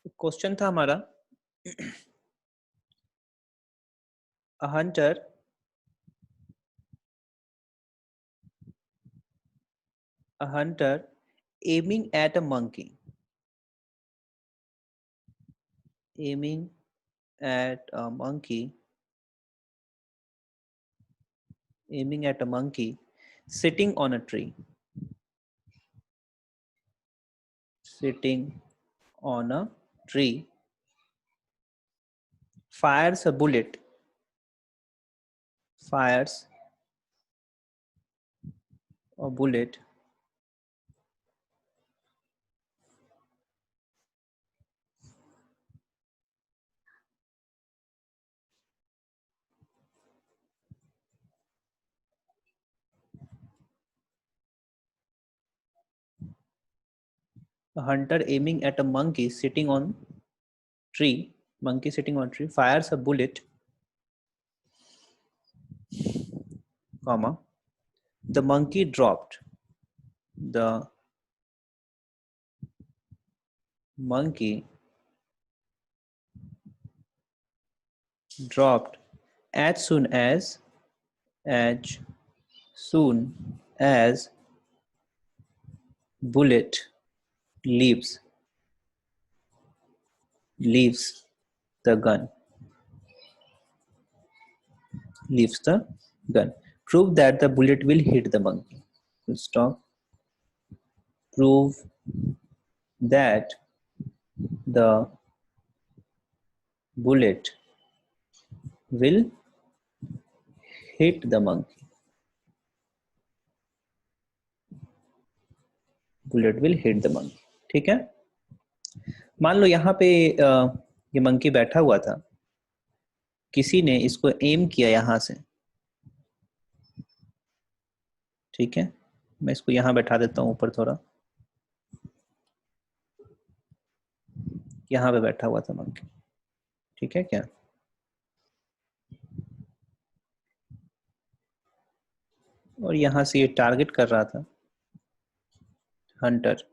Question था हमारा a hunter aiming at a monkey aiming at a monkey sitting on a tree fires a bullet a hunter aiming at a monkey sitting on tree fires a bullet comma the monkey dropped as soon as bullet leaves the gun. Prove that the bullet will hit the monkey. Full stop. Prove that the bullet will hit the monkey. ठीक है, मान लो यहाँ पे ये monkey बैठा हुआ था, किसी ने इसको एम किया यहाँ से, ठीक है, मैं इसको यहाँ बैठा देता हूँ ऊपर थोड़ा, यहाँ पे बैठा हुआ था मंकी, ठीक है क्या, और यहाँ से ये टारगेट कर रहा था हंटर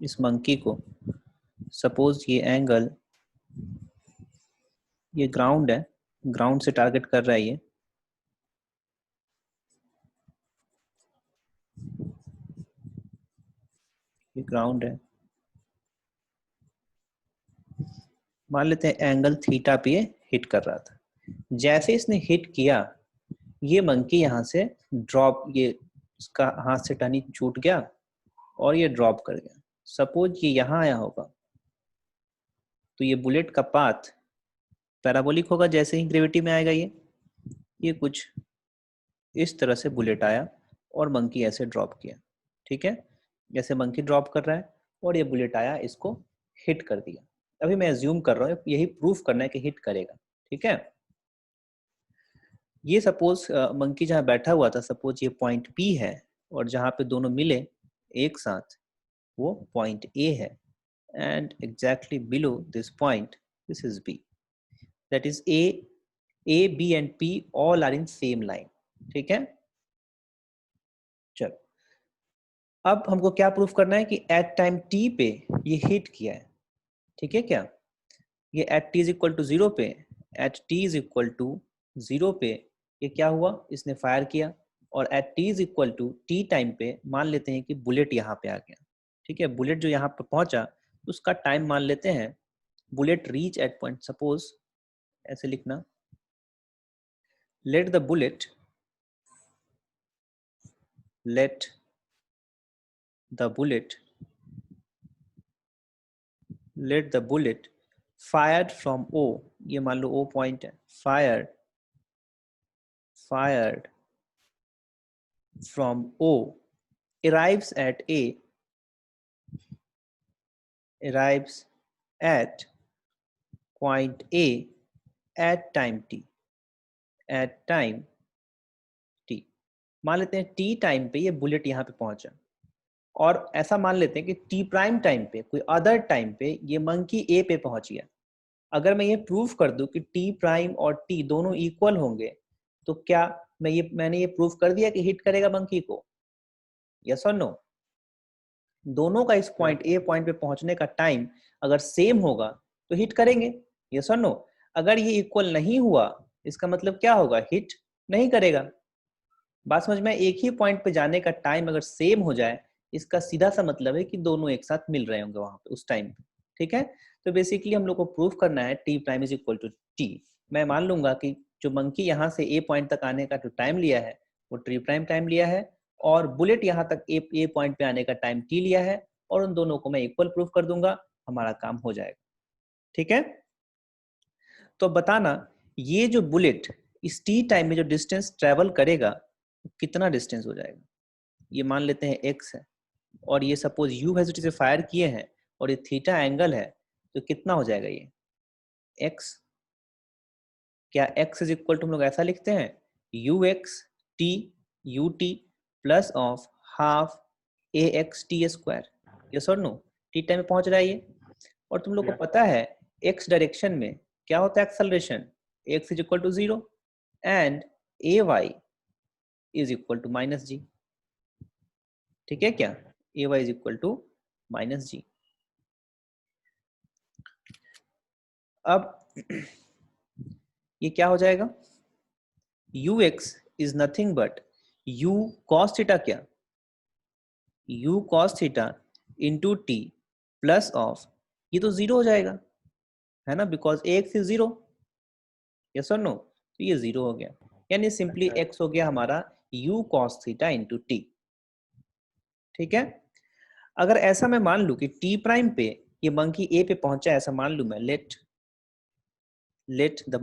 इस मंकी को। सपोज ये एंगल, ये ग्राउंड है, ग्राउंड से टारगेट कर रहा है ये ग्राउंड है, मान लेते हैं एंगल थीटा पे हिट कर रहा था। जैसे इसने हिट किया, ये मंकी यहाँ से ड्रॉप, ये इसका हाथ से टहनी छूट गया और ये ड्रॉप कर गया। सपोज ये यहाँ आया होगा तो ये बुलेट का पाथ पैराबोलिक होगा, जैसे ही ग्रेविटी में आएगा ये कुछ इस तरह से बुलेट आया और मंकी ऐसे ड्रॉप किया, ठीक है, जैसे मंकी ड्रॉप कर रहा है और ये बुलेट आया, इसको हिट कर दिया। अभी मैं एज्यूम कर रहा हूँ, यही प्रूफ करना है कि हिट करेगा, ठीक है। ये सपोज मंकी जहाँ बैठा हुआ था, सपोज ये पॉइंट P है और जहाँ पे दोनों मिले एक साथ वो पॉइंट A है, and exactly below this point this is B, that is A, B and P all are in same line, ठीक है। चलो अब हमको क्या प्रूफ करना है कि एट टाइम T पे ये हिट किया है, ठीक है क्या, ये at T is equal to 0 पे, at T is equal to 0 पे ये क्या हुआ, इसने फायर किया, और at T is equal to T time पे मान लेते हैं कि बुलेट यहाँ पे आ गया, ठीक है। बुलेट जो यहाँ पे पहुंचा उसका टाइम मान लेते हैं, bullet reach at point, suppose ऐसे लिखना, let the bullet fired from O, ये मान लो O पॉइंट है, fired from O arrives at point A at time T, मान लेते हैं T टाइम पे ये बुलेट यहाँ पे पहुंचा, और ऐसा मान लेते हैं कि T प्राइम टाइम पे, कोई अदर टाइम पे ये मंकी A पे पहुंच गया। अगर मैं ये प्रूफ कर दूं कि T प्राइम और T दोनों इक्वल होंगे तो क्या मैंने ये प्रूफ कर दिया कि हिट करेगा मंकी को, यस और नो। दोनों का इस पॉइंट ए पॉइंट पे पहुंचने का टाइम अगर सेम होगा तो हिट करेंगे, यस और नो। अगर ये इक्वल नहीं हुआ इसका मतलब क्या होगा, हिट नहीं करेगा। बात समझ में, एक ही पॉइंट पे जाने का टाइम अगर सेम हो जाए इसका सीधा सा मतलब है कि दोनों एक साथ मिल रहे होंगे वहां पे उस टाइम पे, ठीक है। तो बेसिकली हम लोग को प्रूफ करना है T prime is equal to T. मैं मान लूंगा कि जो मंकी यहाँ से ए पॉइंट तक आने का जो टाइम लिया है वो टी प्राइम टाइम लिया है, और बुलेट यहाँ तक ए पॉइंट पे आने का टाइम टी लिया है, और उन दोनों को मैं इक्वल प्रूफ कर दूंगा, हमारा काम हो जाएगा, ठीक है। तो बताना ये जो बुलेट इस टी टाइम में जो डिस्टेंस ट्रेवल करेगा कितना डिस्टेंस हो जाएगा। ये मान लेते हैं x है, और ये सपोज u वेलोसिटी से फायर किए हैं, और ये थीटा एंगल है, तो कितना हो जाएगा ये x। क्या x इज इक्वल टू हम लोग ऐसा लिखते हैं ux t ut plus of half ax t square, yes और नो। टी टाइम में पहुंच रहा है ये, और तुम लोग को पता है x डायरेक्शन में क्या होता है acceleration, x is equal to 0 and ay is equal to minus g, ठीक है क्या, ay is equal to minus g. अब ये क्या हो जाएगा, ux is nothing but u cos theta, क्या u cos theta into t plus half, ये तो जीरो हो जाएगा है ना, because ax is zero, yes और नो। तो ये जीरो हो गया, यानी सिंपली x हो गया हमारा u cos theta into T, ठीक है। अगर ऐसा मैं मान लू कि t प्राइम पे ये मंकी a पे पहुंचा, ऐसा मान लू मैं, let the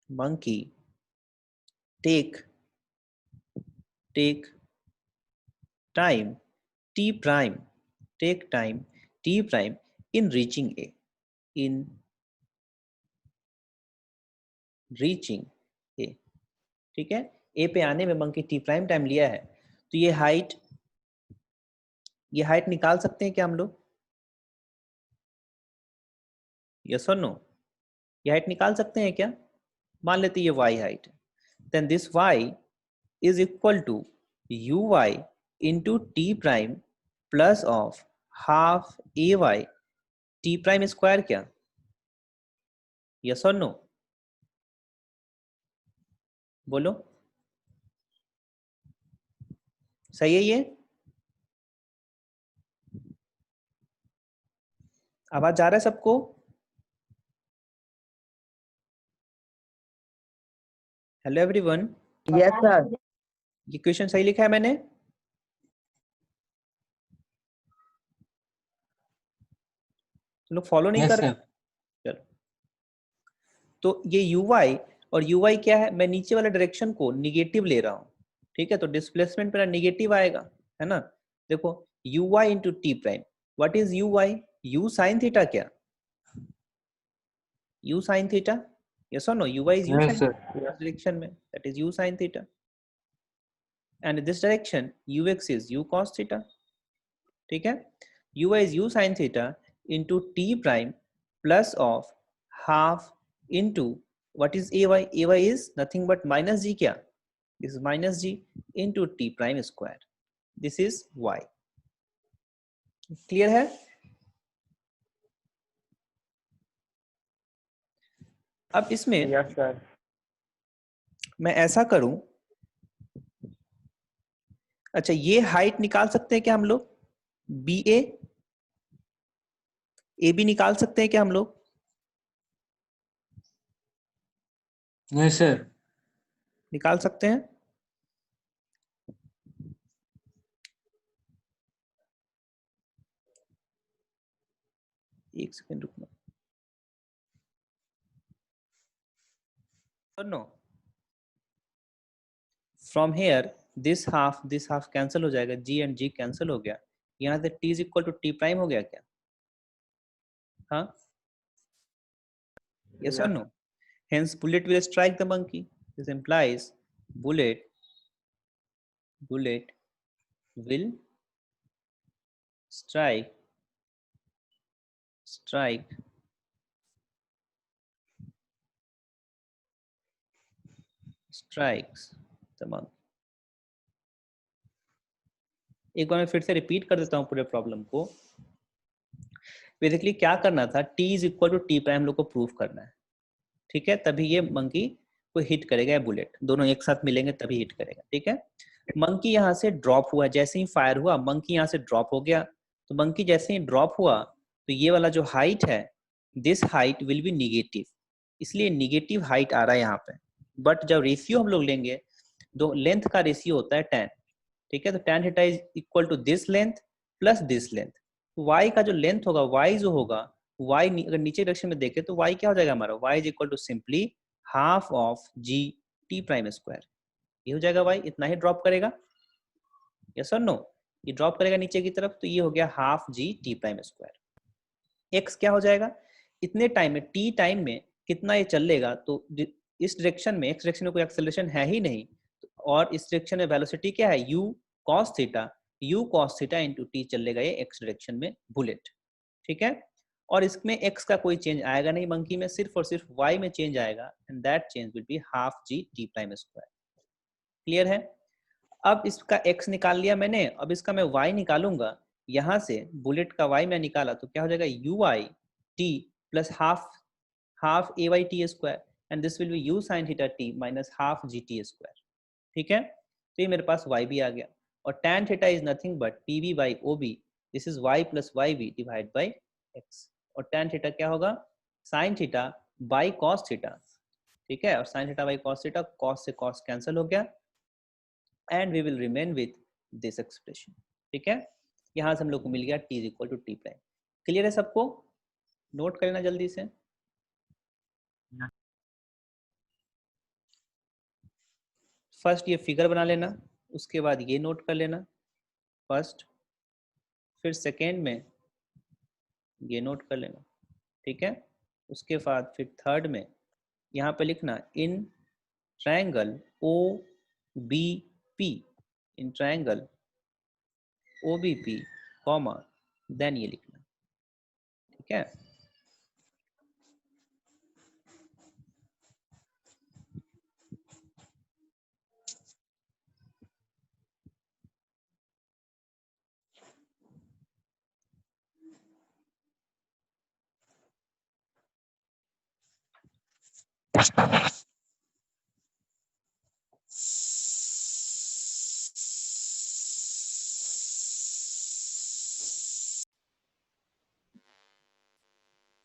monkey take time t prime take time t prime in reaching a, in reaching a, ठीक है। a पे आने में मंकी t प्राइम टाइम लिया है, तो ये हाइट निकाल सकते हैं क्या हम लोग, यस और नो। ये हाइट निकाल सकते हैं क्या, मान लेते ये y हाइट है, then this y is equal to uy into t prime plus of half ay t prime square, क्या यस और नो, बोलो सही है ये, आवाज जा रहा है सबको, हेलो एवरीवन। Yes sir. ये क्वेश्चन सही लिखा है मैंने, तुम लोग फॉलो नहीं कर रहे, चलो। तो ये uy, और uy क्या है, मैं नीचे वाले डायरेक्शन को निगेटिव ले रहा हूँ, ठीक है, तो डिस्प्लेसमेंट मेरा निगेटिव आएगा, है ना। देखो uy into T prime, what is uy, u sine theta, क्या u sin theta, yes or no, uy is u sin theta, this direction में that is u sin theta, and in this direction ux is u cos theta, ठीक है। uy is u sin theta into t prime plus of half into what is ay, ay is nothing but minus g, क्या this is minus g into t prime square, this is y, clear है। अब इसमें yes sir. मैं ऐसा करूं, अच्छा ये height निकाल सकते हैं क्या हम लोग, बी ए बी निकाल सकते हैं क्या हम लोग, नहीं सर। निकाल सकते हैं, एक सेकंड रुकना, know from here this half cancel हो जाएगा, जी एंड जी कैंसिल हो गया, यहाँ से t is equal to T prime हो गया क्या, हाँ यस और no, hence bullet will strike the monkey, this implies bullet will strike strikes the monkey, एक बार मैं फिर से रिपीट कर देता हूँ पूरे प्रॉब्लम को। बेसिकली क्या करना था, t is equal to T prime लोग को प्रूव करना है, ठीक है, तभी ये मंकी को हिट करेगा या बुलेट, दोनों एक साथ मिलेंगे तभी हिट करेगा, ठीक है। मंकी यहाँ से ड्रॉप हुआ, जैसे ही फायर हुआ मंकी यहाँ से ड्रॉप हो गया, तो मंकी जैसे ही ड्रॉप हुआ तो ये वाला जो हाइट है, this height will be negative, इसलिए निगेटिव हाइट आ रहा है यहाँ पे। बट जब रेशियो हम लोग लेंगे, दो लेंथ का रेशियो होता है tan, ठीक है, तो tan theta is equal to this length plus this length. y का जो लेंथ होगा, y जो होगा, y अगर नीचे डायरेक्शन में देखें तो y क्या हो जाएगा हमारा, y is equal to simply half of g t prime square, ये हो जाएगा y, इतना ही ड्रॉप करेगा, यस और नो, ये ड्रॉप करेगा नीचे की तरफ, तो ये हो गया half g t prime square. x क्या हो जाएगा, इतने टाइम में, t टाइम में कितना ये चलेगा, तो इस डायरेक्शन में, x डायरेक्शन में कोई एक्सेलरेशन है ही नहीं, और इस डायरेक्शन में वेलोसिटी क्या है, u cos theta, u cos theta into T चलेगा ये x डायरेक्शन में बुलेट, ठीक है। और इसमें x का कोई चेंज आएगा नहीं मंकी में, सिर्फ और सिर्फ y में चेंज आएगा, and that change will be half g t prime square. Clear है। अब इसका x निकाल लिया मैंने, अब इसका मैं y निकालूंगा, यहां से बुलेट का y मैं निकाला तो क्या हो जाएगा, u i t plus half a y t square, and this will be u sin theta t minus half g t square, ठीक है। तो ये मेरे पास y भी आ गया, और tan theta is nothing but pb by ob, this is y plus yb divide by x, और tan theta क्या होगा, sin theta by cos theta, ठीक है, और sin theta by cos theta, cos से cos कैंसिल हो गया, and we will remain with this expression, ठीक है। यहां से हम लोग को मिल गया t is equal to T prime. Clear है सबको, नोट करना जल्दी से। फर्स्ट ये फिगर बना लेना, उसके बाद ये नोट कर लेना फर्स्ट, फिर सेकेंड में ये नोट कर लेना, ठीक है। उसके बाद फिर थर्ड में यहाँ पे लिखना in triangle O B P, in triangle O B P comma, then ये लिखना, ठीक है।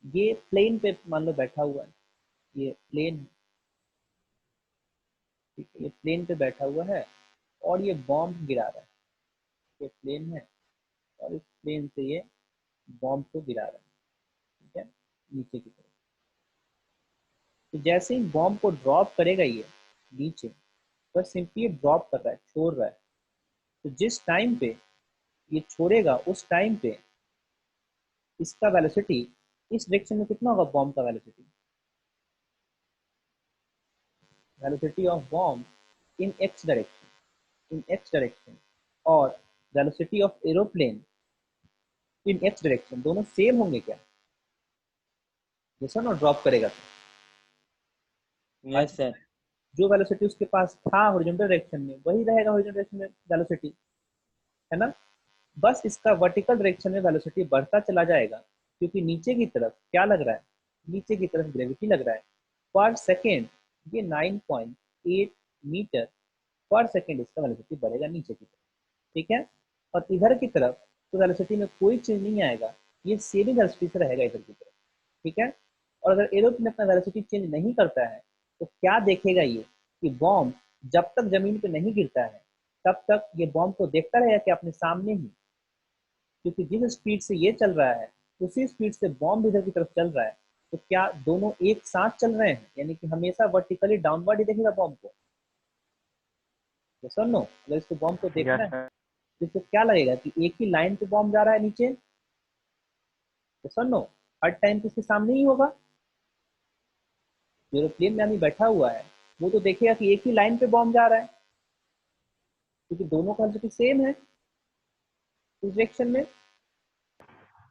ये प्लेन पे मान लो बैठा हुआ है, ये प्लेन, ठीक है, ये प्लेन पे बैठा हुआ है और ये बॉम्ब गिरा रहा है, ये प्लेन है और इस प्लेन से ये बॉम्ब को गिरा रहा है, ठीक है, नीचे की तरफ। तो जैसे ही बॉम्ब को ड्रॉप करेगा ये नीचे, बस सिंपली ड्रॉप कर रहा है, छोड़ रहा है, तो जिस टाइम पे ये छोड़ेगा उस टाइम पे इसका वेलोसिटी इस डायरेक्शन में कितना होगा, बॉम्ब का velocity, velocity of bomb in x direction, in x direction, और velocity of aeroplane in x direction, दोनों सेम होंगे क्या, जैसा ना ड्रॉप करेगा तो यस सर। जो वेलोसिटी उसके पास था हॉरिजॉन्टल डायरेक्शन में वही रहेगा हॉरिजॉन्टल डायरेक्शन में वेलोसिटी, है ना। बस इसका वर्टिकल डायरेक्शन में वेलोसिटी बढ़ता चला जाएगा, क्योंकि नीचे की तरफ क्या लग रहा है, नीचे की तरफ ग्रेविटी लग रहा है पर सेकेंड, ये 9.8 मीटर पर सेकेंड इसका वेलोसिटी बढ़ेगा नीचे की तरफ, ठीक है। और इधर की तरफ तो वेलोसिटी में कोई चेंज नहीं आएगा, ये सेम ही वेलोसिटी से रहेगा इधर की तरफ, ठीक है। और अगर एरोप्लेन अपना वेलोसिटी चेंज नहीं करता है तो क्या देखेगा ये, कि बॉम्ब जब तक जमीन पे नहीं गिरता है तब तक ये बॉम्ब को देखता रहेगा कि अपने सामने ही, क्योंकि जिस स्पीड से ये चल रहा है उसी स्पीड से बॉम्ब इधर की तरफ चल रहा है, तो क्या दोनों एक साथ चल रहे हैं, यानी कि हमेशा वर्टिकली डाउनवर्ड ही देखेगा बॉम्ब को, तो सर नो, अगर इसको बॉम्ब को देखना यस है सर। तो इसको क्या लगेगा कि एक ही लाइन पे बॉम्ब जा रहा है नीचे, तो सर नो, हर टाइम तो इसके सामने ही होगा, जो एरोप्लेन में आदमी बैठा हुआ है वो तो देखेगा कि एक ही लाइन पे बॉम्ब जा रहा है, क्योंकि दोनों का वेलोसिटी सेम है इस डायरेक्शन में,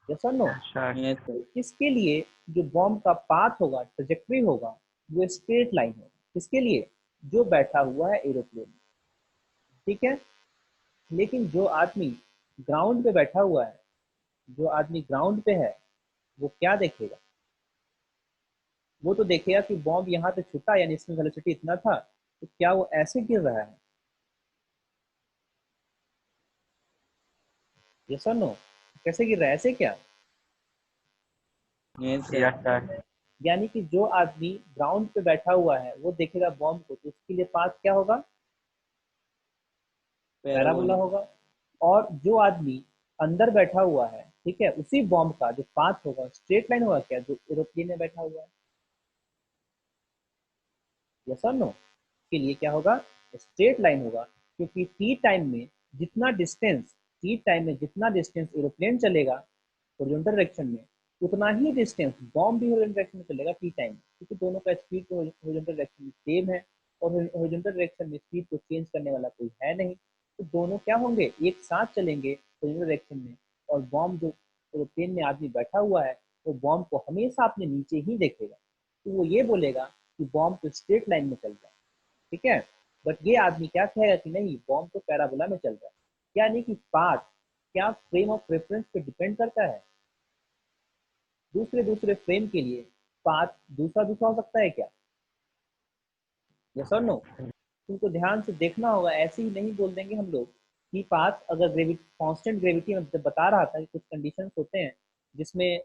यस और नो। Yes sir. तो इसके लिए जो बॉम्ब का पाथ होगा, ट्रेजेक्टरी होगा, वो स्ट्रेट लाइन होगा, किसके लिए, जो बैठा हुआ है एरोप्लेन में, ठीक है। लेकिन जो आदमी ग्राउंड पे बैठा हुआ है, जो आदमी ग्राउंड पे है, वो क्या देखेगा? वो तो देखेगा कि बॉम्ब यहाँ पे छुटा, यानी इसमें वेलोसिटी इतना था, तो क्या वो ऐसे गिर रहा है? यस और नो? कैसे गिर रहा है, ऐसे क्या? Yes, sir. यानी कि जो आदमी ग्राउंड पे बैठा हुआ है वो देखेगा बॉम्ब को, तो उसके लिए पाथ क्या होगा? Parabola Parabolic. होगा। और जो आदमी अंदर बैठा हुआ है, ठीक है, उसी बॉम्ब का जो पाथ होगा स्ट्रेट लाइन होगा क्या, जो एरोप्लेन में बैठा हुआ है? यस और नो? के लिए क्या होगा? स्ट्रेट लाइन होगा, क्योंकि टी टाइम में जितना डिस्टेंस एरोप्लेन चलेगा हॉरिजॉन्टल डायरेक्शन में, उतना ही डिस्टेंस बॉम्ब भी हॉरिजॉन्टल डायरेक्शन में चलेगा टी टाइम में, क्योंकि दोनों का स्पीड तो हॉरिजॉन्टल डायरेक्शन में सेम है, और हॉरिजॉन्टल डायरेक्शन में स्पीड को चेंज करने वाला कोई है नहीं, तो दोनों क्या होंगे, एक साथ चलेंगे हॉरिजॉन्टल डायरेक्शन में। और बॉम्ब जो एरोप्लेन में आदमी बैठा हुआ है, वो बॉम्ब को हमेशा अपने नीचे ही देखेगा, तो वो ये बोलेगा कि बॉम्ब तो स्ट्रेट लाइन में चल रहा है, ठीक है। बट ये आदमी क्या कहेगा कि नहीं, बॉम्ब तो पैराबोला में चल रहा है। यानी कि पाथ क्या फ्रेम ऑफ रेफरेंस पे डिपेंड करता है? दूसरे दूसरे फ्रेम के लिए पाथ दूसरा दूसरा हो सकता है क्या? यस और नो? तुमको ध्यान से देखना होगा, ऐसे ही नहीं बोल देंगे हम लोग कि पाथ अगर ग्रेविटी, कांस्टेंट ग्रेविटी में जब बता रहा था कि कुछ कंडीशंस होते हैं जिसमें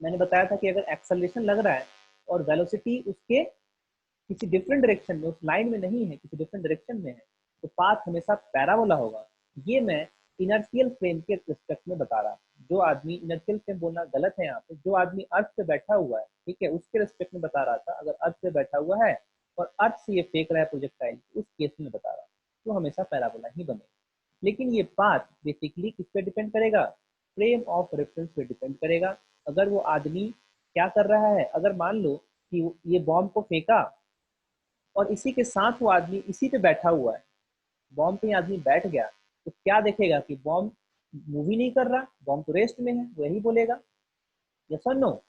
मैंने बताया था कि अगर एक्सेलरेशन लग रहा है और वेलोसिटी उसके किसी डिफरेंट डायरेक्शन में, उस लाइन में नहीं है, किसी डिफरेंट डायरेक्शन में है, तो पाथ हमेशा पैराबोला होगा। ये मैं इनर्शियल फ्रेम के रिस्पेक्ट में बता रहा हूँ। जो आदमी, इनर्शियल फ्रेम बोलना गलत है यहाँ पे, जो आदमी अर्थ पे बैठा हुआ है, ठीक है, उसके रिस्पेक्ट में बता रहा था। अगर अर्थ पे बैठा हुआ है और अर्थ से ये फेंक रहा है प्रोजेक्टाइल, उस केस में बता रहा हूँ, तो हमेशा पैराबोला ही बनेगा। लेकिन ये पाथ बेसिकली किस पे डिपेंड करेगा? फ्रेम ऑफ रेफरेंस पे डिपेंड करेगा। अगर वो आदमी क्या कर रहा है, अगर मान लो कि ये बॉम्ब को फेंका और इसी के साथ वो आदमी इसी पे बैठा हुआ है, बॉम्ब पे आदमी बैठ गया, तो क्या देखेगा कि बॉम्ब मूव ही नहीं कर रहा, बॉम्ब तो रेस्ट में है, वही बोलेगा। यस और नो?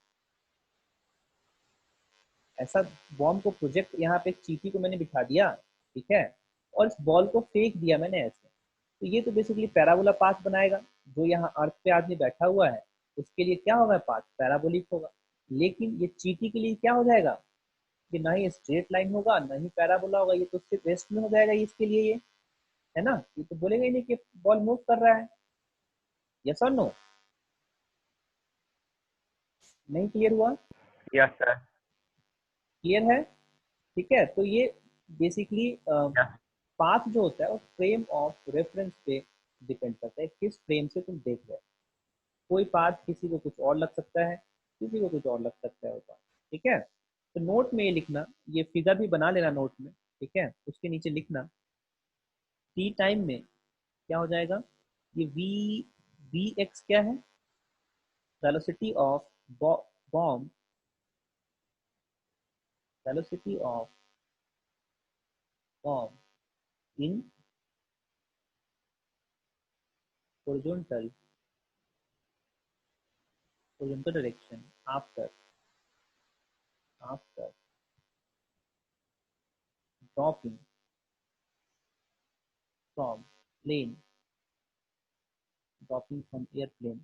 ऐसा बॉम्ब को प्रोजेक्ट, यहाँ पे एक चींटी को मैंने बिठा दिया, ठीक है, और इस बॉल को फेंक दिया मैंने ऐसे, तो ये तो बेसिकली पैराबोला पाथ बनाएगा। जो यहाँ अर्थ पे आदमी बैठा हुआ है, उसके लिए क्या होगा, पाथ पैराबोलिक होगा। लेकिन ये चींटी के लिए क्या हो जाएगा कि ना ही स्ट्रेट लाइन होगा, ना ही पैराबोला होगा, ये तो सिर्फ रेस्ट में हो जाएगा इसके लिए, ये है ना, ये तो बोलेगा ही नहीं कि बॉल मूव कर रहा है। यस और नो? नहीं क्लियर हुआ? Yes, sir. क्लियर है? ठीक है, तो ये बेसिकली Yeah. पाथ जो होता है वो फ्रेम ऑफ रेफरेंस पे डिपेंड करता है, किस फ्रेम से तुम देख रहे हो। कोई पाथ किसी को कुछ और लग सकता है, किसी को कुछ और लग सकता है वो पाथ, ठीक है। तो नोट में ये लिखना, ये फिगर भी बना लेना नोट में, ठीक है, उसके नीचे लिखना टी टाइम में क्या हो जाएगा, ये वी एक्स क्या है, velocity of bomb, velocity of bomb in horizontal direction after dropping from plane, dropping from airplane,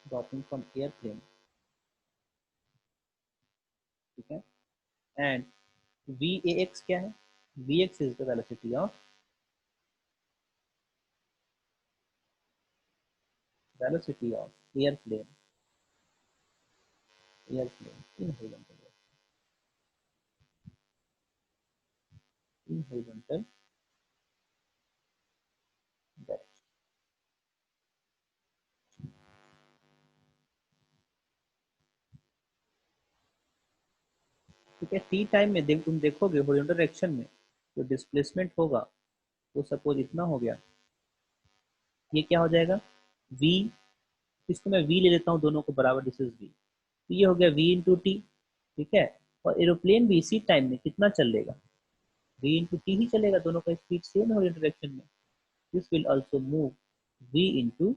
dropping from airplane, ठीक है। एंड वी ए एक्स क्या है, V X is the velocity of airplane in horizontal direction. ठीक है, T time में तुम देखोगे horizontal direction में जो डिस्प्लेसमेंट होगा, वो सपोज इतना हो गया, ये क्या हो जाएगा, वी, इसको मैं वी ले लेता हूँ, दोनों को बराबर, दिस इज वी, तो ये हो गया वी इंटू टी, ठीक है। और एरोप्लेन भी इसी टाइम में कितना चलेगा, वी इंटू टी ही चलेगा, दोनों का स्पीड सेम है डायरेक्शन में। This will also move V into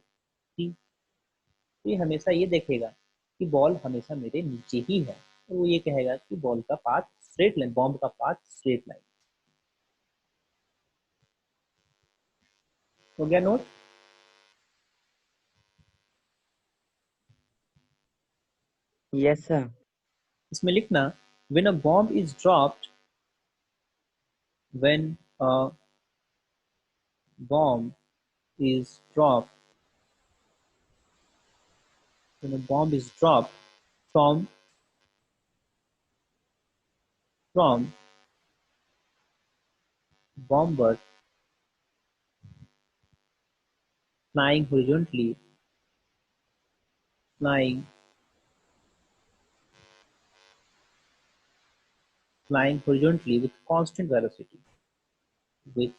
T. तो ये हमेशा ये देखेगा कि बॉल हमेशा मेरे नीचे ही है, तो वो ये कहेगा कि बॉल का पाथ स्ट्रेट लाइन, बॉम्ब का पाथ स्ट्रेट लाइन। हो गया नोट? Yes, sir. इसमें लिखना when a bomb is dropped, when a bomb is dropped, when a bomb is dropped from bomber flying horizontally, flying horizontally with constant velocity, with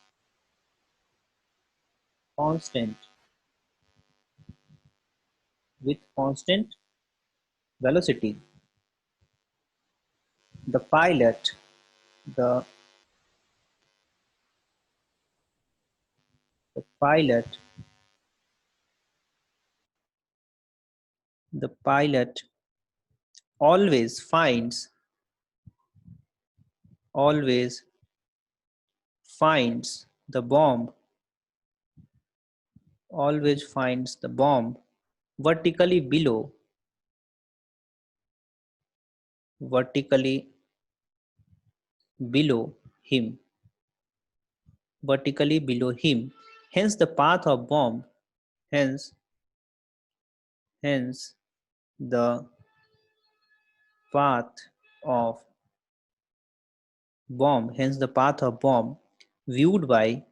constant velocity, the pilot the pilot the pilot always finds the bomb, always finds the bomb vertically below him, hence the path of bomb, hence the path of bomb viewed by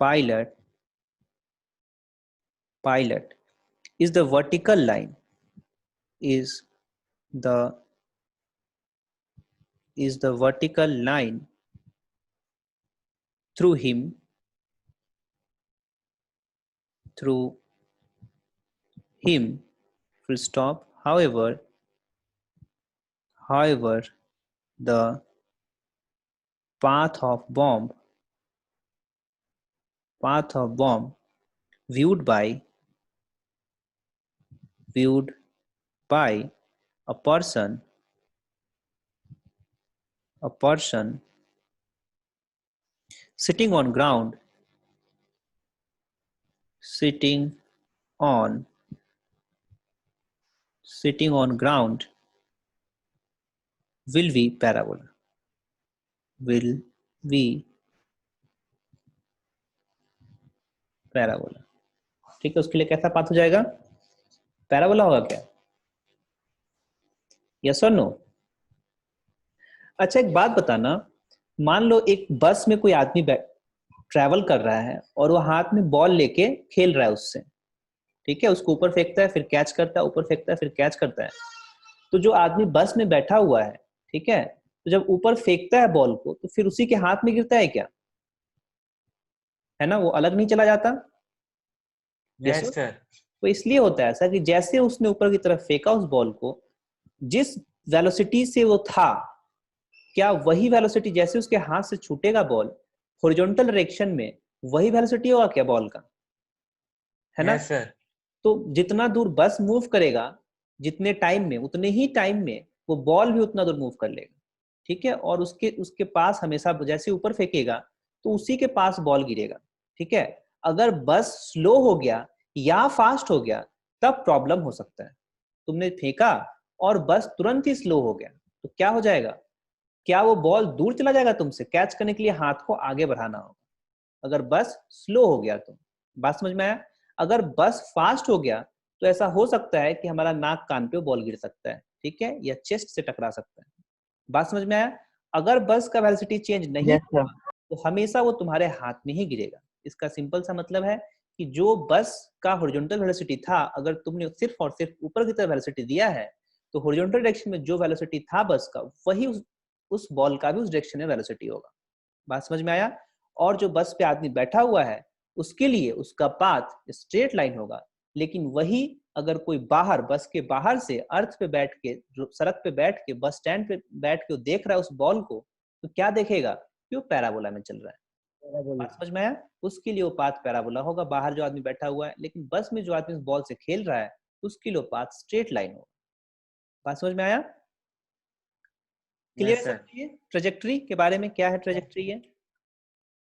pilot is the vertical line, is the vertical line through him, full stop. However, the path of bomb viewed by a person sitting on ground will be parabola, ठीक है। उसके लिए कैसा path हो जाएगा? Parabola होगा क्या? Yes और नो? अच्छा एक बात बताना, मान लो एक बस में कोई आदमी ट्रैवल कर रहा है और वो हाथ में बॉल लेके खेल रहा है उससे, ठीक है। उसको ऊपर फेंकता है, फिर कैच करता है, ऊपर फेंकता है, फिर कैच करता है। तो जो आदमी बस में बैठा हुआ है, ठीक है, तो जब ऊपर फेंकता है बॉल को तो फिर उसी के हाथ में गिरता है क्या? है ना, वो अलग नहीं चला जाता? Yes, sir. तो इसलिए होता है ऐसा कि जैसे उसने ऊपर की तरफ फेंका उस बॉल को, जिस वेलोसिटी से वो था, क्या वही वेलोसिटी जैसे उसके हाथ से छूटेगा बॉल हॉरिजॉन्टल डायरेक्शन में, वही वेलोसिटी होगा क्या बॉल का? है ना? Yes, sir. तो जितना दूर बस मूव करेगा, जितने टाइम में, उतने ही टाइम में वो बॉल भी उतना दूर मूव कर लेगा, ठीक है। और उसके पास हमेशा जैसे ऊपर फेंकेगा तो उसी के पास बॉल गिरेगा, ठीक है। अगर बस स्लो हो गया या फास्ट हो गया तब प्रॉब्लम हो सकता है। तुमने फेंका और बस तुरंत ही स्लो हो गया तो क्या हो जाएगा? क्या वो बॉल दूर चला जाएगा तुमसे? कैच करने के लिए हाथ को आगे बढ़ाना होगा अगर बस स्लो हो गया तो। बात समझ में आया? अगर बस फास्ट हो गया तो ऐसा हो सकता है कि हमारा नाक कान पे बॉल गिर सकता है, ठीक है, या चेस्ट से टकरा सकता है। बात समझ में आया? अगर बस का वेलोसिटी चेंज नहीं Yes, sir. हुआ तो हमेशा वो तुम्हारे हाथ में ही गिरेगा। इसका सिंपल सा मतलब है कि जो बस का हॉरिजॉन्टल वेलोसिटी था, अगर तुमने सिर्फ और सिर्फ ऊपर की तरफ वेलोसिटी दिया है तो हॉरिजॉन्टल डायरेक्शन में जो वेलोसिटी था बस का, वही उस बॉल का भी उस डायरेक्शन में वेलोसिटी होगा। बात समझ में आया? और जो बस पे आदमी बैठा हुआ है उसके लिए उसका पाथ स्ट्रेट लाइन होगा, लेकिन वही अगर कोई बाहर, बस के बाहर से अर्थ पे बैठ के, सड़क पे बैठ के, बस स्टैंड पे बैठ के देख रहा है उस बॉल को, तो क्या देखेगा? क्यों पैराबोला में चल रहा है। बात समझ में आया? उसके लिए वो पाथ पैराबोला होगा, बाहर जो आदमी बैठा हुआ है। लेकिन बस में जो आदमी उस बॉल से खेल रहा है उसकी लो पाथ स्ट्रेट लाइन होगा। बात समझ में आया? क्लियर Yes, है sir. सबको ये ट्रेजेक्टरी के बारे में? क्या है ट्रेजेक्टरी ये?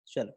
चलो